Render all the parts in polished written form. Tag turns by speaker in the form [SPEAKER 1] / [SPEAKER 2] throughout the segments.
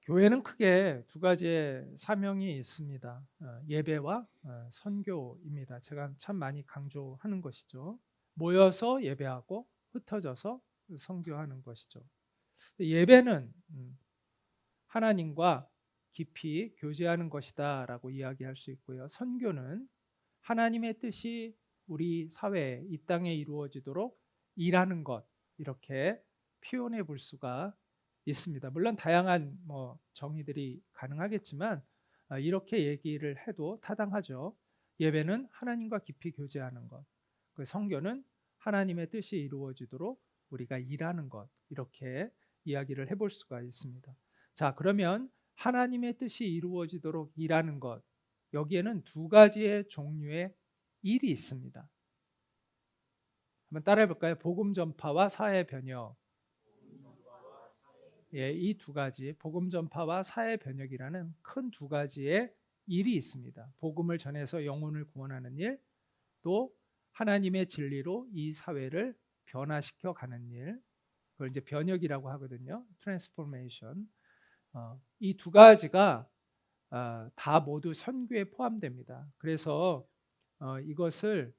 [SPEAKER 1] 교회는 크게 두 가지의 사명이 있습니다. 예배와 선교입니다. 제가 참 많이 강조하는 것이죠. 모여서 예배하고 흩어져서 선교하는 것이죠. 예배는 하나님과 깊이 교제하는 것이다라고 이야기할 수 있고요. 선교는 하나님의 뜻이 우리 사회에 이 땅에 이루어지도록 일하는 것, 이렇게 표현해 볼 수가 있습니다. 물론 다양한 정의들이 가능하겠지만 이렇게 얘기를 해도 타당하죠. 예배는 하나님과 깊이 교제하는 것, 그 선교는 하나님의 뜻이 이루어지도록 우리가 일하는 것, 이렇게 이야기를 해볼 수가 있습니다. 자, 그러면 하나님의 뜻이 이루어지도록 일하는 것, 여기에는 두 가지의 종류의 일이 있습니다. 한번 따라해 볼까요? 복음 전파와 사회 변혁. 예, 이 두 가지, 복음 전파와 사회 변혁이라는 큰 두 가지의 일이 있습니다. 복음을 전해서 영혼을 구원하는 일, 또 하나님의 진리로 이 사회를 변화시켜 가는 일, 그걸 이제 변혁이라고 하거든요. 트랜스포메이션. 이 두 가지가 다 모두 선교에 포함됩니다. 그래서 이것을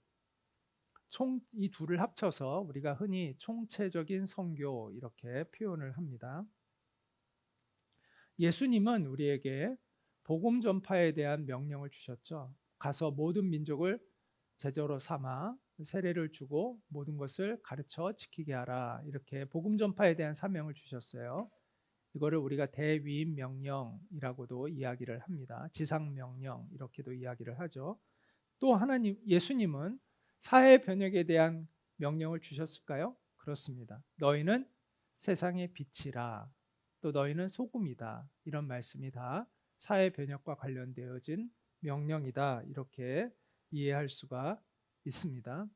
[SPEAKER 1] 이 둘을 합쳐서 우리가 흔히 총체적인 선교 이렇게 표현을 합니다. 예수님은 우리에게 복음 전파에 대한 명령을 주셨죠. 가서 모든 민족을 제자로 삼아 세례를 주고 모든 것을 가르쳐 지키게 하라, 이렇게 복음 전파에 대한 사명을 주셨어요. 이거를 우리가 대위임 명령이라고도 이야기를 합니다. 지상 명령 이렇게도 이야기를 하죠. 또 하나님, 예수님은 사회 변혁에 대한 명령을 주셨을까요? 그렇습니다. 너희는 세상의 빛이라, 또 너희는 소금이다, 이런 말씀이 다 사회 변혁과 관련되어진 명령이다, 이렇게 이해할 수가 있습니다.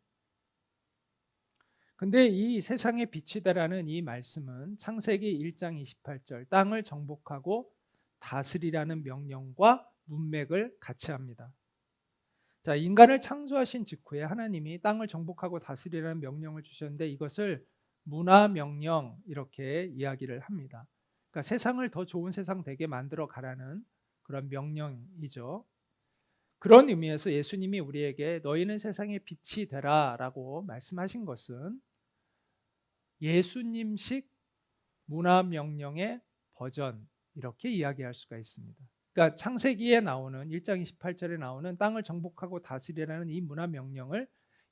[SPEAKER 1] 근데 이 세상의 빛이다라는 이 말씀은 창세기 1장 28절 땅을 정복하고 다스리라는 명령과 문맥을 같이 합니다. 자, 인간을 창조하신 직후에 하나님이 땅을 정복하고 다스리라는 명령을 주셨는데 이것을 문화 명령 이렇게 이야기를 합니다. 그러니까 세상을 더 좋은 세상 되게 만들어 가라는 그런 명령이죠. 그런 의미에서 예수님이 우리에게 너희는 세상의 빛이 되라라고 말씀하신 것은 예수님식 문화 명령의 버전, 이렇게 이야기할 수가 있습니다. 그러니까 창세기에 나오는 1장 28절에 나오는 땅을 정복하고 다스리라는 이 문화 명령을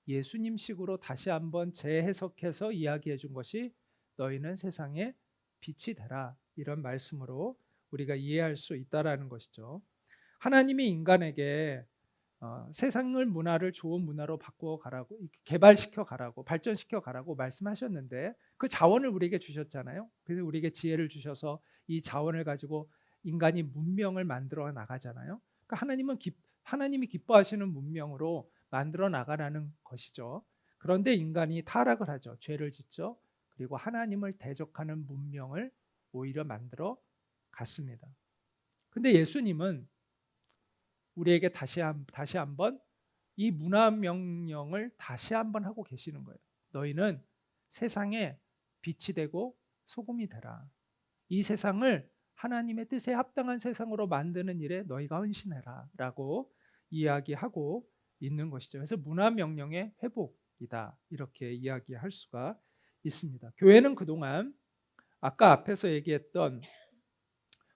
[SPEAKER 1] 예수님식으로 다시 한번 재해석해서 이야기해 준 것이 너희는 세상의 빛이 되라, 이런 말씀으로 우리가 이해할 수 있다라는 것이죠. 하나님이 인간에게 세상을 문화를 좋은 문화로 바꾸어 가라고, 개발시켜 가라고, 발전시켜 가라고 말씀하셨는데 그 자원을 우리에게 주셨잖아요. 그래서 우리에게 지혜를 주셔서 이 자원을 가지고 인간이 문명을 만들어 나가잖아요. 그러니까 하나님이 기뻐하시는 문명으로 만들어 나가라는 것이죠. 그런데 인간이 타락을 하죠. 죄를 짓죠. 그리고 하나님을 대적하는 문명을 오히려 만들어 갔습니다. 근데 예수님은 우리에게 다시 한번 이 문화 명령을 다시 한번 하고 계시는 거예요. 너희는 세상에 빛이 되고 소금이 되라. 이 세상을 하나님의 뜻에 합당한 세상으로 만드는 일에 너희가 헌신해라 라고 이야기하고 있는 것이죠. 그래서 문화 명령의 회복이다, 이렇게 이야기할 수가 있습니다. 교회는 그동안 아까 앞에서 얘기했던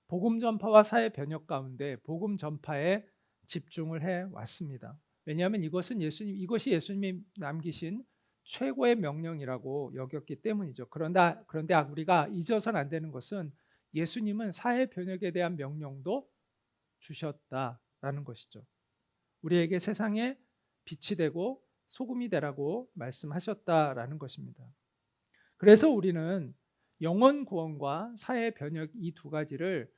[SPEAKER 1] 복음 전파와 사회 변혁 가운데 복음 전파에 집중을 해 왔습니다. 왜냐하면 이것이 예수님이 남기신 최고의 명령이라고 여겼기 때문이죠. 그런데 우리가 잊어서는 안 되는 것은 예수님은 사회 변혁에 대한 명령도 주셨다라는 것이죠. 우리에게 세상에 빛이 되고 소금이 되라고 말씀하셨다라는 것입니다. 그래서 우리는 영혼 구원과 사회 변혁 이 두 가지를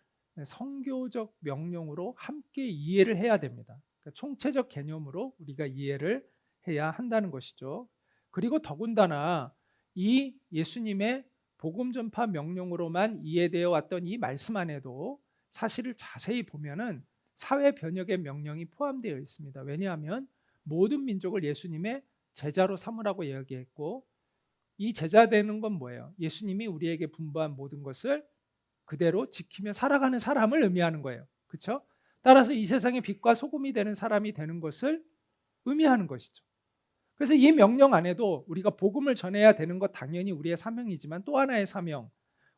[SPEAKER 1] 선교적 명령으로 함께 이해를 해야 됩니다. 그러니까 총체적 개념으로 우리가 이해를 해야 한다는 것이죠. 그리고 더군다나 이 예수님의 복음 전파 명령으로만 이해되어 왔던 이 말씀 안에도 사실을 자세히 보면은 사회 변혁의 명령이 포함되어 있습니다. 왜냐하면 모든 민족을 예수님의 제자로 삼으라고 이야기했고, 이 제자 되는 건 뭐예요? 예수님이 우리에게 분부한 모든 것을 그대로 지키며 살아가는 사람을 의미하는 거예요. 그렇죠? 따라서 이 세상의 빛과 소금이 되는 사람이 되는 것을 의미하는 것이죠. 그래서 이 명령 안에도 우리가 복음을 전해야 되는 것 당연히 우리의 사명이지만 또 하나의 사명,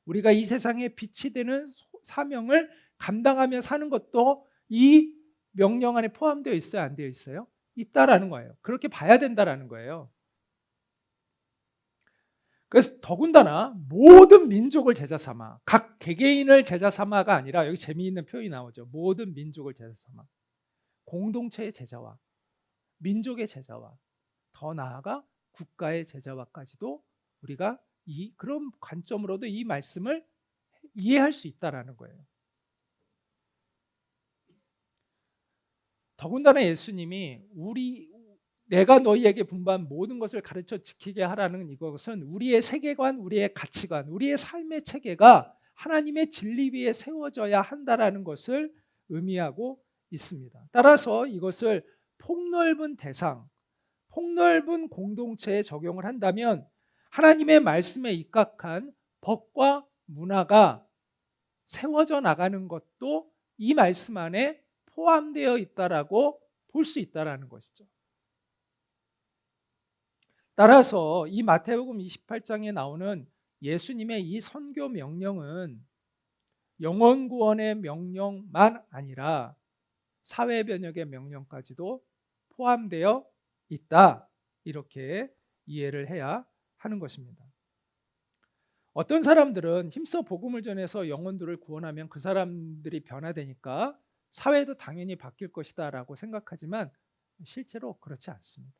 [SPEAKER 1] 우리가 이 세상에 빛이 되는 사명을 감당하며 사는 것도 이 명령 안에 포함되어 있어요? 안 되어 있어요? 있다라는 거예요. 그렇게 봐야 된다라는 거예요. 그래서 더군다나 모든 민족을 제자 삼아, 각 개개인을 제자 삼아가 아니라, 여기 재미있는 표현이 나오죠. 모든 민족을 제자 삼아, 공동체의 제자와 민족의 제자와 더 나아가 국가의 제자와까지도 우리가 그런 관점으로도 이 말씀을 이해할 수 있다라는 거예요. 더군다나 예수님이 내가 너희에게 분부한 모든 것을 가르쳐 지키게 하라는 이것은 우리의 세계관, 우리의 가치관, 우리의 삶의 체계가 하나님의 진리 위에 세워져야 한다라는 것을 의미하고 있습니다. 따라서 이것을 폭넓은 대상, 폭넓은 공동체에 적용을 한다면 하나님의 말씀에 입각한 법과 문화가 세워져 나가는 것도 이 말씀 안에 포함되어 있다라고 볼 수 있다라는 것이죠. 따라서 이 마태복음 28장에 나오는 예수님의 이 선교 명령은 영혼 구원의 명령만 아니라 사회 변혁의 명령까지도 포함되어 있다, 이렇게 이해를 해야 하는 것입니다. 어떤 사람들은 힘써 복음을 전해서 영혼들을 구원하면 그 사람들이 변화되니까 사회도 당연히 바뀔 것이다 라고 생각하지만 실제로 그렇지 않습니다.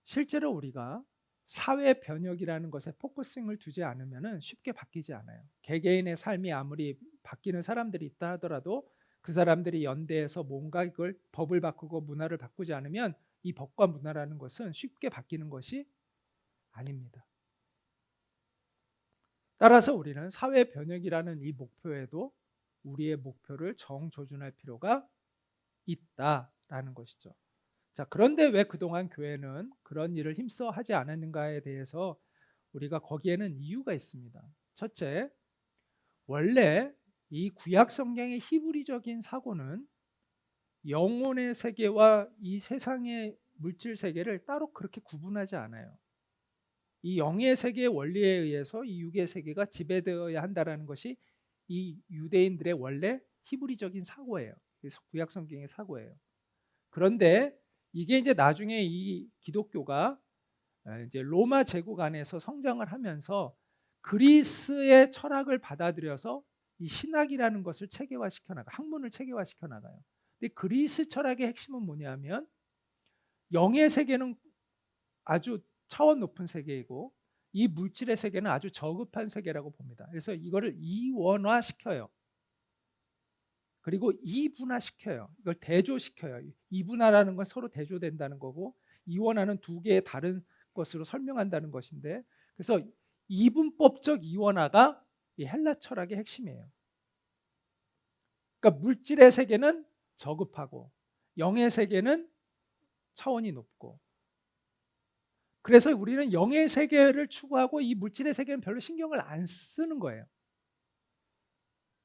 [SPEAKER 1] 실제로 우리가 사회 변혁이라는 것에 포커싱을 두지 않으면 쉽게 바뀌지 않아요. 개개인의 삶이 아무리 바뀌는 사람들이 있다 하더라도 그 사람들이 연대해서 뭔가 이걸 법을 바꾸고 문화를 바꾸지 않으면 이 법과 문화라는 것은 쉽게 바뀌는 것이 아닙니다. 따라서 우리는 사회 변혁이라는 이 목표에도 우리의 목표를 정조준할 필요가 있다라는 것이죠. 자, 그런데 왜 그동안 교회는 그런 일을 힘써 하지 않았는가에 대해서 우리가 거기에는 이유가 있습니다. 첫째, 원래 이 구약 성경의 히브리적인 사고는 영혼의 세계와 이 세상의 물질 세계를 따로 그렇게 구분하지 않아요. 이 영의 세계의 원리에 의해서 이 육의 세계가 지배되어야 한다는 것이 이 유대인들의 원래 히브리적인 사고예요. 그래서 구약 성경의 사고예요. 그런데 이게 이제 나중에 이 기독교가 이제 로마 제국 안에서 성장을 하면서 그리스의 철학을 받아들여서 이 신학이라는 것을 체계화시켜 나가, 학문을 체계화시켜 나가요. 근데 그리스 철학의 핵심은 뭐냐면 영의 세계는 아주 차원 높은 세계이고 이 물질의 세계는 아주 저급한 세계라고 봅니다. 그래서 이거를 이원화시켜요. 그리고 이분화시켜요. 이걸 대조시켜요. 이분화라는 건 서로 대조된다는 거고 이원화는 두 개의 다른 것으로 설명한다는 것인데, 그래서 이분법적 이원화가 이 헬라 철학의 핵심이에요. 그러니까 물질의 세계는 저급하고 영의 세계는 차원이 높고, 그래서 우리는 영의 세계를 추구하고 이 물질의 세계는 별로 신경을 안 쓰는 거예요.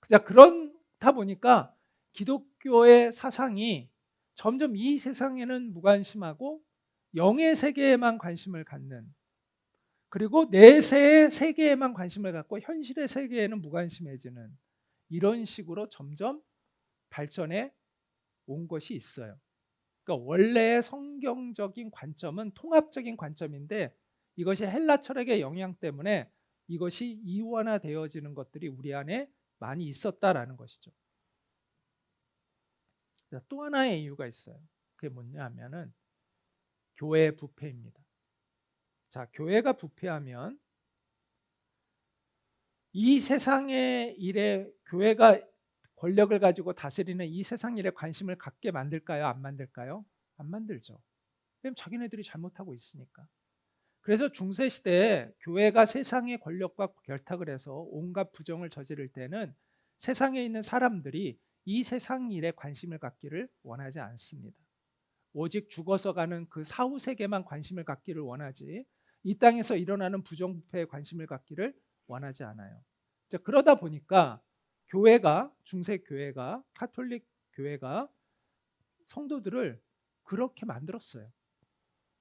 [SPEAKER 1] 자, 그렇다 보니까 기독교의 사상이 점점 이 세상에는 무관심하고 영의 세계에만 관심을 갖는, 그리고 내세의 세계에만 관심을 갖고 현실의 세계에는 무관심해지는, 이런 식으로 점점 발전해 온 것이 있어요. 그러니까 원래의 성경적인 관점은 통합적인 관점인데 이것이 헬라 철학의 영향 때문에 이것이 이원화되어지는 것들이 우리 안에 많이 있었다라는 것이죠. 또 하나의 이유가 있어요. 그게 뭐냐 하면은 교회의 부패입니다. 자, 교회가 부패하면 이 세상의 일에, 교회가 권력을 가지고 다스리는 이 세상 일에 관심을 갖게 만들까요? 안 만들까요? 안 만들죠. 왜냐하면 자기네들이 잘못하고 있으니까. 그래서 중세시대에 교회가 세상의 권력과 결탁을 해서 온갖 부정을 저지를 때는 세상에 있는 사람들이 이 세상 일에 관심을 갖기를 원하지 않습니다. 오직 죽어서 가는 그 사후 세계만 관심을 갖기를 원하지 이 땅에서 일어나는 부정부패에 관심을 갖기를 원하지 않아요. 자, 그러다 보니까 교회가, 중세 교회가, 카톨릭 교회가 성도들을 그렇게 만들었어요.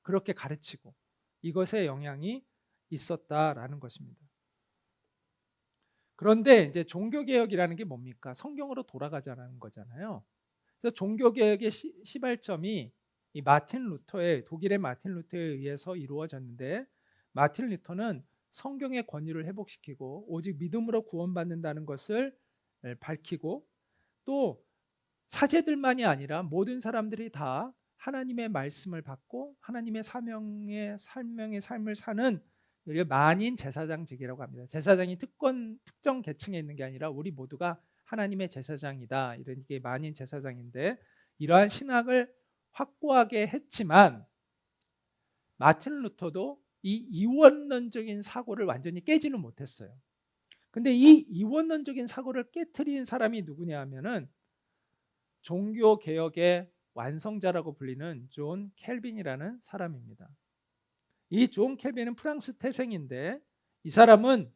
[SPEAKER 1] 그렇게 가르치고 이것에 영향이 있었다라는 것입니다. 그런데 이제 종교개혁이라는 게 뭡니까? 성경으로 돌아가자는 거잖아요. 그래서 종교개혁의 시발점이 이 독일의 마틴 루터에 의해서 이루어졌는데, 마틴 루터는 성경의 권위를 회복시키고 오직 믿음으로 구원받는다는 것을 밝히고, 또 사제들만이 아니라 모든 사람들이 다 하나님의 말씀을 받고 하나님의 사명의 삶을 사는 만인 제사장직이라고 합니다. 제사장이 특정 계층에 있는 게 아니라 우리 모두가 하나님의 제사장이다, 이런 게 만인 제사장인데, 이러한 신학을 확고하게 했지만 마틴 루터도 이 이원론적인 사고를 완전히 깨지는 못했어요. 근데 이 이원론적인 사고를 깨트린 사람이 누구냐 하면은 종교개혁의 완성자라고 불리는 존 켈빈이라는 사람입니다. 이 존 켈빈은 프랑스 태생인데, 이 사람은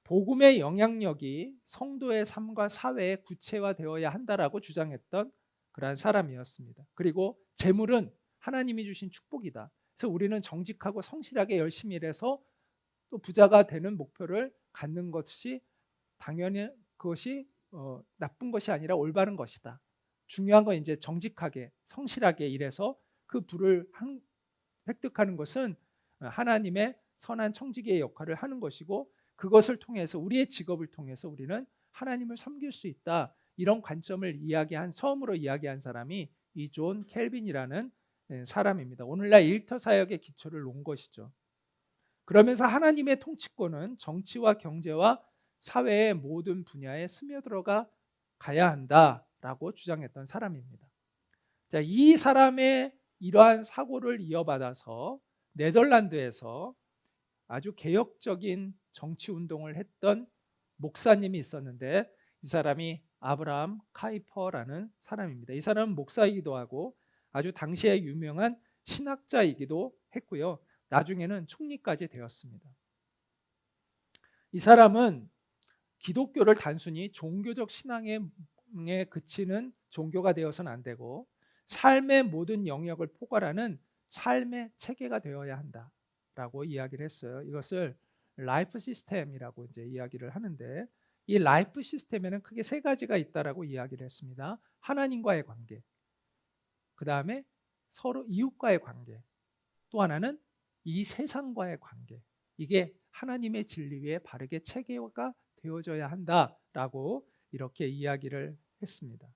[SPEAKER 1] 복음의 영향력이 성도의 삶과 사회에 구체화되어야 한다라고 주장했던 그러한 사람이었습니다. 그리고 재물은 하나님이 주신 축복이다. 그래서 우리는 정직하고 성실하게 열심히 일해서 또 부자가 되는 목표를 갖는 것이 당연히 그것이 나쁜 것이 아니라 올바른 것이다. 중요한 건 이제 정직하게 성실하게 일해서 그 부를 획득하는 것은 하나님의 선한 청지기의 역할을 하는 것이고, 그것을 통해서 우리의 직업을 통해서 우리는 하나님을 섬길 수 있다, 이런 관점을 처음으로 이야기한 사람이 이 존 켈빈이라는 사람입니다. 오늘날 일터 사역의 기초를 놓은 것이죠. 그러면서 하나님의 통치권은 정치와 경제와 사회의 모든 분야에 스며들어가 가야 한다라고 주장했던 사람입니다. 자, 이 사람의 이러한 사고를 이어받아서 네덜란드에서 아주 개혁적인 정치 운동을 했던 목사님이 있었는데, 이 사람이 아브라함 카이퍼라는 사람입니다. 이 사람은 목사이기도 하고 아주 당시에 유명한 신학자이기도 했고요. 나중에는 총리까지 되었습니다. 이 사람은 기독교를 단순히 종교적 신앙에 그치는 종교가 되어서는 안 되고, 삶의 모든 영역을 포괄하는 삶의 체계가 되어야 한다라고 이야기를 했어요. 이것을 라이프 시스템이라고 이제 이야기를 하는데, 이 라이프 시스템에는 크게 세 가지가 있다라고 이야기를 했습니다. 하나님과의 관계, 그 다음에 서로 이웃과의 관계, 또 하나는 이 세상과의 관계. 이게 하나님의 진리 위에 바르게 체계가 되어져야 한다라고 이렇게 이야기를 했습니다.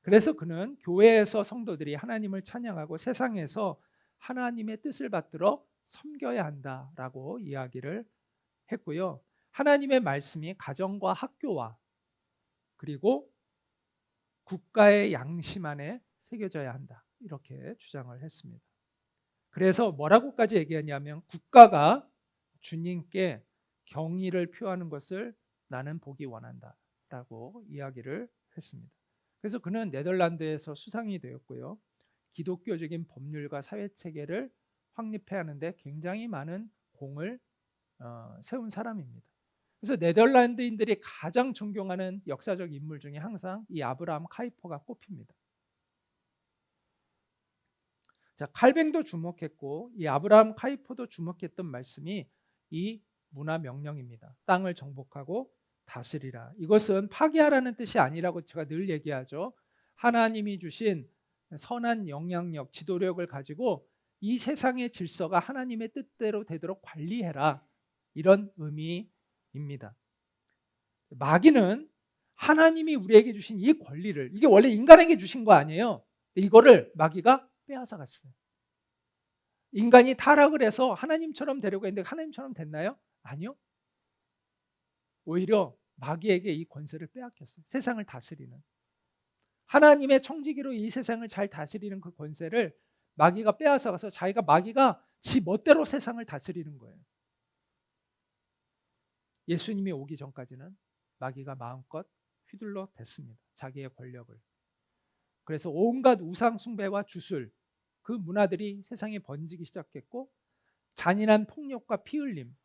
[SPEAKER 1] 그래서 그는 교회에서 성도들이 하나님을 찬양하고 세상에서 하나님의 뜻을 받들어 섬겨야 한다라고 이야기를 했고요. 하나님의 말씀이 가정과 학교와 그리고 국가의 양심 안에 새겨져야 한다, 이렇게 주장을 했습니다. 그래서 뭐라고까지 얘기하냐면, 국가가 주님께 경의를 표하는 것을 나는 보기 원한다라고 이야기를 했습니다. 그래서 그는 네덜란드에서 수상이 되었고요. 기독교적인 법률과 사회체계를 확립해야 하는데 굉장히 많은 공을 세운 사람입니다. 그래서 네덜란드인들이 가장 존경하는 역사적 인물 중에 항상 이 아브라함 카이퍼가 꼽힙니다. 자, 칼뱅도 주목했고 이 아브라함 카이퍼도 주목했던 말씀이 이 문화 명령입니다. 땅을 정복하고 다스리라. 이것은 파괴하라는 뜻이 아니라고 제가 늘 얘기하죠. 하나님이 주신 선한 영향력, 지도력을 가지고 이 세상의 질서가 하나님의 뜻대로 되도록 관리해라, 이런 의미입니다. 마귀는 하나님이 우리에게 주신 이 권리를, 이게 원래 인간에게 주신 거 아니에요. 이거를 마귀가 빼앗아 갔어요. 인간이 타락을 해서 하나님처럼 되려고 했는데 하나님처럼 됐나요? 아니요. 오히려 마귀에게 이 권세를 빼앗겼어요. 세상을 다스리는, 하나님의 청지기로 이 세상을 잘 다스리는 그 권세를 마귀가 빼앗아 가서 마귀가 지 멋대로 세상을 다스리는 거예요. 예수님이 오기 전까지는 마귀가 마음껏 휘둘러 댔습니다, 자기의 권력을. 그래서 온갖 우상 숭배와 주술, 그 문화들이 세상에 번지기 시작했고, 잔인한 폭력과 피 흘림,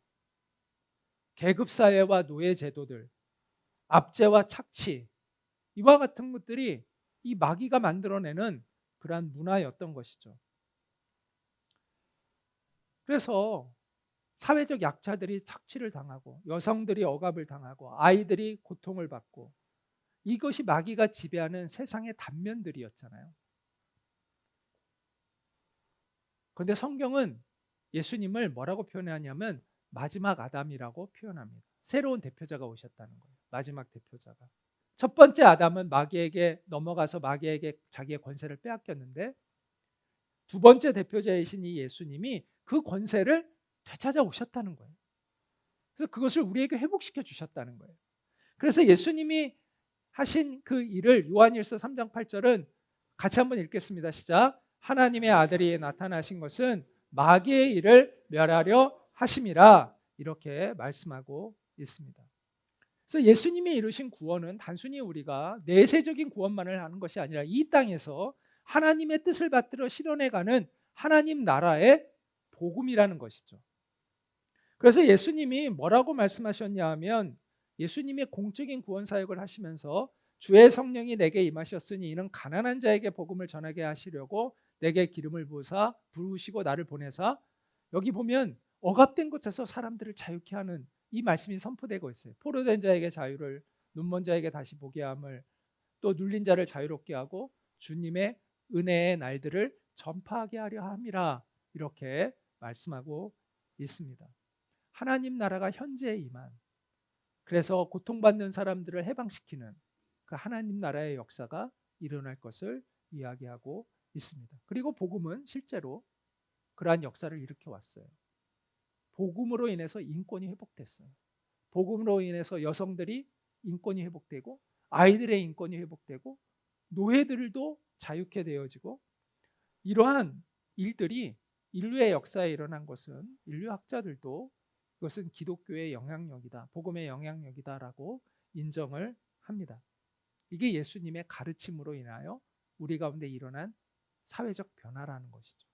[SPEAKER 1] 계급사회와 노예제도들, 압제와 착취, 이와 같은 것들이 이 마귀가 만들어내는 그러한 문화였던 것이죠. 그래서 사회적 약자들이 착취를 당하고 여성들이 억압을 당하고 아이들이 고통을 받고, 이것이 마귀가 지배하는 세상의 단면들이었잖아요. 그런데 성경은 예수님을 뭐라고 표현하냐면 마지막 아담이라고 표현합니다. 새로운 대표자가 오셨다는 거예요. 마지막 대표자가. 첫 번째 아담은 마귀에게 넘어가서 마귀에게 자기의 권세를 빼앗겼는데, 두 번째 대표자이신 이 예수님이 그 권세를 되찾아 오셨다는 거예요. 그래서 그것을 우리에게 회복시켜 주셨다는 거예요. 그래서 예수님이 하신 그 일을 요한일서 3장 8절은 같이 한번 읽겠습니다. 시작. 하나님의 아들이 나타나신 것은 마귀의 일을 멸하려 하심이라, 이렇게 말씀하고 있습니다. 그래서 예수님이 이루신 구원은 단순히 우리가 내세적인 구원만을 하는 것이 아니라 이 땅에서 하나님의 뜻을 받들어 실현해가는 하나님 나라의 복음이라는 것이죠. 그래서 예수님이 뭐라고 말씀하셨냐 하면, 예수님이 공적인 구원 사역을 하시면서 주의 성령이 내게 임하셨으니 이는 가난한 자에게 복음을 전하게 하시려고 내게 기름을 부으시고 나를 보내사, 여기 보면 억압된 곳에서 사람들을 자유케 하는 이 말씀이 선포되고 있어요. 포로된 자에게 자유를, 눈먼 자에게 다시 보게 함을, 또 눌린 자를 자유롭게 하고 주님의 은혜의 날들을 전파하게 하려 함이라, 이렇게 말씀하고 있습니다. 하나님 나라가 현재 임한, 그래서 고통받는 사람들을 해방시키는 그 하나님 나라의 역사가 일어날 것을 이야기하고 있습니다. 그리고 복음은 실제로 그러한 역사를 일으켜 왔어요. 복음으로 인해서 인권이 회복됐어요. 복음으로 인해서 여성들이 인권이 회복되고, 아이들의 인권이 회복되고, 노예들도 자유케 되어지고, 이러한 일들이 인류의 역사에 일어난 것은 인류학자들도 이것은 기독교의 영향력이다, 복음의 영향력이다라고 인정을 합니다. 이게 예수님의 가르침으로 인하여 우리 가운데 일어난 사회적 변화라는 것이죠.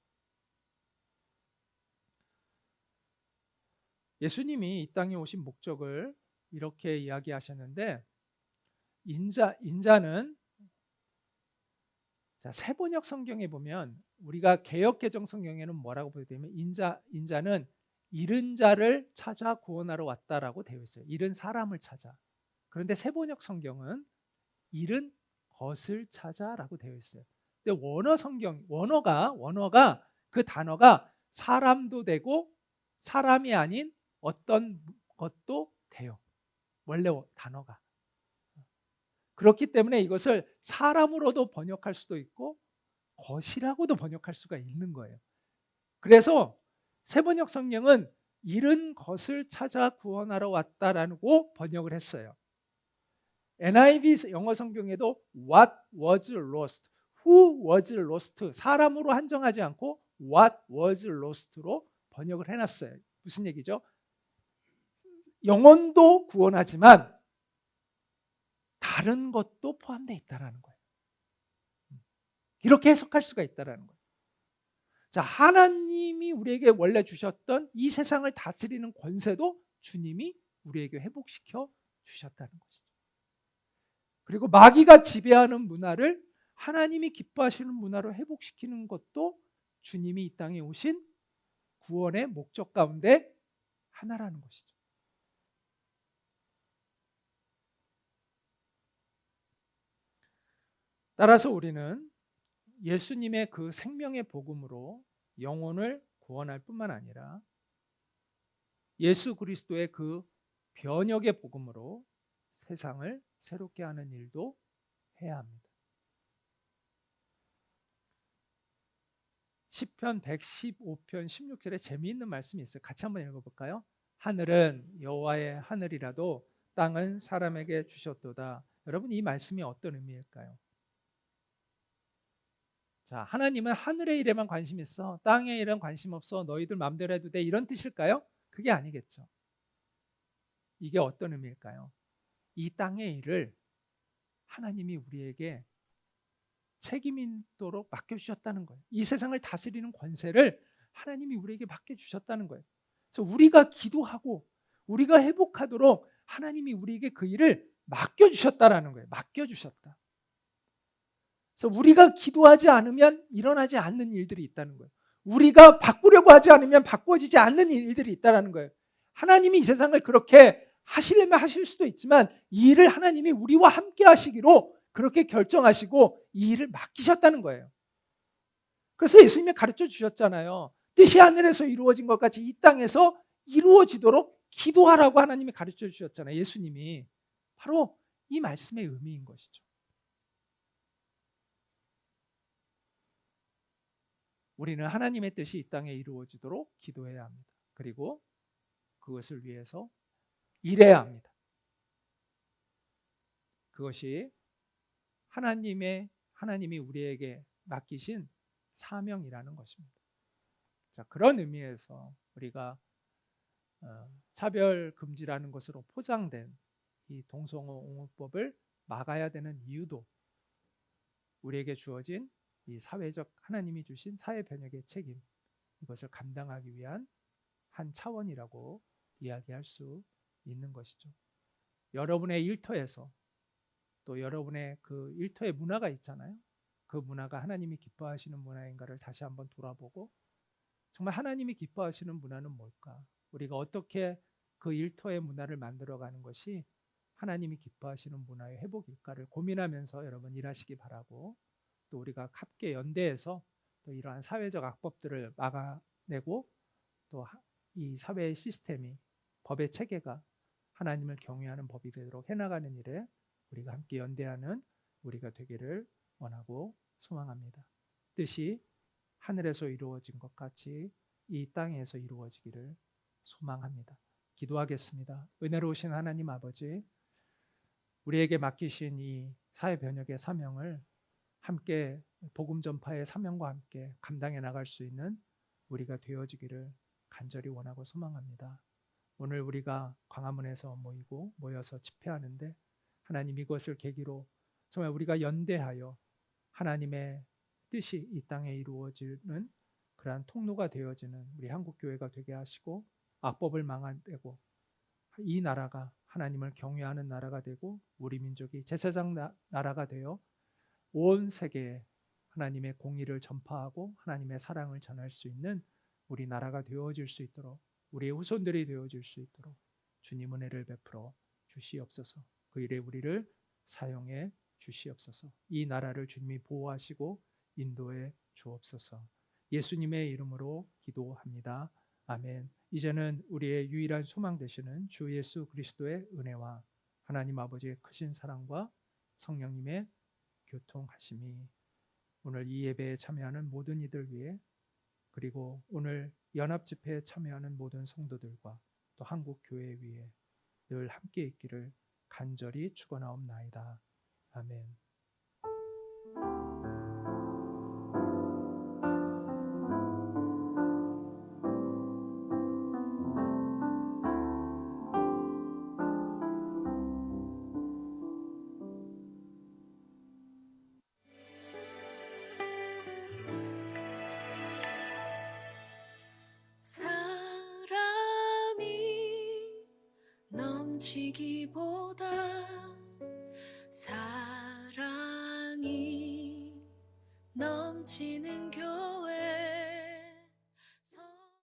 [SPEAKER 1] 예수님이 이 땅에 오신 목적을 이렇게 이야기하셨는데, 인자는, 세번역 성경에 보면, 우리가 개역개정 성경에는 뭐라고 보여드리면 인자는 잃은 자를 찾아 구원하러 왔다라고 되어 있어요. 잃은 사람을 찾아. 그런데 세번역 성경은 잃은 것을 찾아라고 되어 있어요. 근데 원어가 그 단어가 사람도 되고 사람이 아닌 어떤 것도 돼요. 원래 단어가. 그렇기 때문에 이것을 사람으로도 번역할 수도 있고 것이라고도 번역할 수가 있는 거예요. 그래서 세번역 성경은 잃은 것을 찾아 구원하러 왔다라고 번역을 했어요. NIV 영어 성경에도 what was lost, who was lost, 사람으로 한정하지 않고 what was lost로 번역을 해놨어요. 무슨 얘기죠? 영혼도 구원하지만 다른 것도 포함되어 있다는 거예요. 이렇게 해석할 수가 있다는 거예요. 자, 하나님이 우리에게 원래 주셨던 이 세상을 다스리는 권세도 주님이 우리에게 회복시켜 주셨다는 것이죠. 그리고 마귀가 지배하는 문화를 하나님이 기뻐하시는 문화로 회복시키는 것도 주님이 이 땅에 오신 구원의 목적 가운데 하나라는 것이죠. 따라서 우리는 예수님의 그 생명의 복음으로 영혼을 구원할 뿐만 아니라 예수 그리스도의 그 변혁의 복음으로 세상을 새롭게 하는 일도 해야 합니다. 시편 115편 16절에 재미있는 말씀이 있어요. 같이 한번 읽어볼까요? 하늘은 여호와의 하늘이라도 땅은 사람에게 주셨도다. 여러분, 이 말씀이 어떤 의미일까요? 자, 하나님은 하늘의 일에만 관심 있어, 땅의 일은 관심 없어, 너희들 마음대로 해도 돼, 이런 뜻일까요? 그게 아니겠죠. 이게 어떤 의미일까요? 이 땅의 일을 하나님이 우리에게 책임 있도록 맡겨주셨다는 거예요. 이 세상을 다스리는 권세를 하나님이 우리에게 맡겨주셨다는 거예요. 그래서 우리가 기도하고 우리가 회복하도록 하나님이 우리에게 그 일을 맡겨주셨다라는 거예요. 맡겨주셨다. 그래서 우리가 기도하지 않으면 일어나지 않는 일들이 있다는 거예요. 우리가 바꾸려고 하지 않으면 바꿔지지 않는 일들이 있다는 거예요. 하나님이 이 세상을 그렇게 하시려면 하실 수도 있지만 이 일을 하나님이 우리와 함께 하시기로 그렇게 결정하시고 이 일을 맡기셨다는 거예요. 그래서 예수님이 가르쳐 주셨잖아요. 뜻이 하늘에서 이루어진 것 같이 이 땅에서 이루어지도록 기도하라고 하나님이 가르쳐 주셨잖아요. 예수님이. 바로 이 말씀의 의미인 것이죠. 우리는 하나님의 뜻이 이 땅에 이루어지도록 기도해야 합니다. 그리고 그것을 위해서 일해야 합니다. 그것이 하나님이 우리에게 맡기신 사명이라는 것입니다. 자, 그런 의미에서 우리가 차별 금지라는 것으로 포장된 이 동성애옹호법을 막아야 되는 이유도 우리에게 주어진 이 사회적 하나님이 주신 사회 변혁의 책임, 이것을 감당하기 위한 한 차원이라고 이야기할 수 있는 것이죠. 여러분의 일터에서 또 여러분의 그 일터의 문화가 있잖아요. 그 문화가 하나님이 기뻐하시는 문화인가를 다시 한번 돌아보고 정말 하나님이 기뻐하시는 문화는 뭘까? 우리가 어떻게 그 일터의 문화를 만들어가는 것이 하나님이 기뻐하시는 문화의 회복일까를 고민하면서 여러분 일하시기 바라고, 또 우리가 함께 연대해서 또 이러한 사회적 악법들을 막아내고 또 이 사회의 시스템이, 법의 체계가 하나님을 경외하는 법이 되도록 해나가는 일에 우리가 함께 연대하는 우리가 되기를 원하고 소망합니다. 뜻이 하늘에서 이루어진 것 같이 이 땅에서 이루어지기를 소망합니다. 기도하겠습니다. 은혜로우신 하나님 아버지, 우리에게 맡기신 이 사회 변혁의 사명을 함께 복음 전파의 사명과 함께 감당해 나갈 수 있는 우리가 되어지기를 간절히 원하고 소망합니다. 오늘 우리가 광화문에서 모여서 집회하는데 하나님 이것을 계기로 정말 우리가 연대하여 하나님의 뜻이 이 땅에 이루어지는 그러한 통로가 되어지는 우리 한국교회가 되게 하시고, 악법을 망하되고 이 나라가 하나님을 경외하는 나라가 되고 우리 민족이 제사장 나라가 되어 온 세계에 하나님의 공의를 전파하고 하나님의 사랑을 전할 수 있는 우리 나라가 되어질 수 있도록, 우리의 후손들이 되어질 수 있도록 주님 은혜를 베풀어 주시옵소서. 그 일에 우리를 사용해 주시옵소서. 이 나라를 주님이 보호하시고 인도해 주옵소서. 예수님의 이름으로 기도합니다. 아멘. 이제는 우리의 유일한 소망 되시는 주 예수 그리스도의 은혜와 하나님 아버지의 크신 사랑과 성령님의 교통하심이 오늘 이 예배에 참여하는 모든 이들 위해, 그리고 오늘 연합 집회에 참여하는 모든 성도들과 또 한국 교회 위에 늘 함께 있기를 간절히 축원하옵나이다. 아멘.
[SPEAKER 2] 사람이 넘치기보다 사랑이 넘치는 교회